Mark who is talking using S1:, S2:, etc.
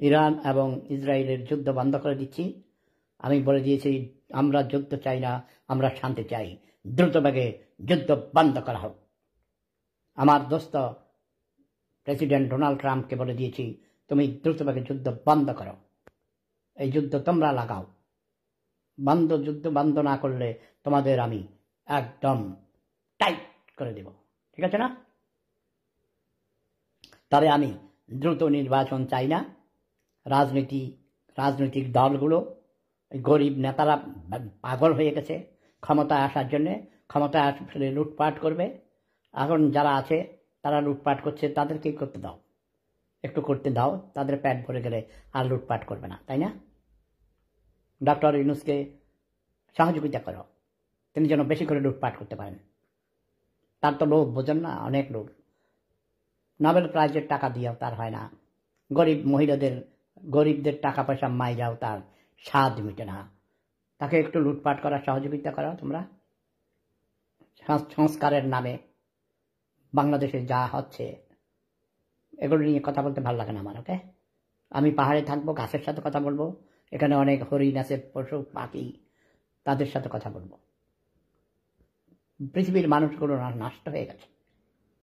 S1: Iran এবং ইসরায়েলের যুদ্ধ বন্ধ করে দিচ্ছি। আমি বলে দিয়েছি আমরা যুদ্ধ চাই না, আমরা শান্তি চাই। দ্রুতবেগে যুদ্ধ বন্ধ করা হোক। আমার দোস্ত প্রেসিডেন্ট ডোনাল্ড ট্রাম্পকে বলে দিয়েছি তুমি দ্রুতবেগে যুদ্ধ বন্ধ করো, এই যুদ্ধ তোমরা লাগাও। যুদ্ধ বন্ধ না করলে তোমাদের আমি একদম টাইট করে দেব, ঠিক আছে না? তবে আমি দ্রুত নির্বাচন চাই না। রাজনৈতিক দলগুলো গরিব নেতারা পাগল হয়ে গেছে ক্ষমতায় আসার জন্যে। ক্ষমতায় আসলে লুটপাট করবে। এখন যারা আছে তারা লুটপাট করছে, তাদেরকে করতে দাও, একটু করতে দাও, তাদের পেট ভরে গেলে আর লুটপাট করবে না, তাই না? ডক্টর ইউনূসকে সহযোগিতা করো, তিনি যেন বেশি করে লুটপাট করতে পারেন। তার তো লোক বোঝেন না, অনেক লোক। নোবেল প্রাইজের টাকা দিয়েও তার হয় না। গরিবদের টাকা পয়সা মাইরাও তার স্বাদ মিটে না। তাকে একটু লুটপাট করার সহযোগিতা করো তোমরা। সংস্কারের নামে বাংলাদেশে যা হচ্ছে এগুলো নিয়ে কথা বলতে ভালো লাগে না আমার। ওকে, আমি পাহাড়ে থাকবো, গাছের সাথে কথা বলবো, এখানে অনেক হরিণ আছে, পশু পাখি, তাদের সাথে কথা বলবো। পৃথিবীর মানুষগুলো নষ্ট হয়ে গেছে।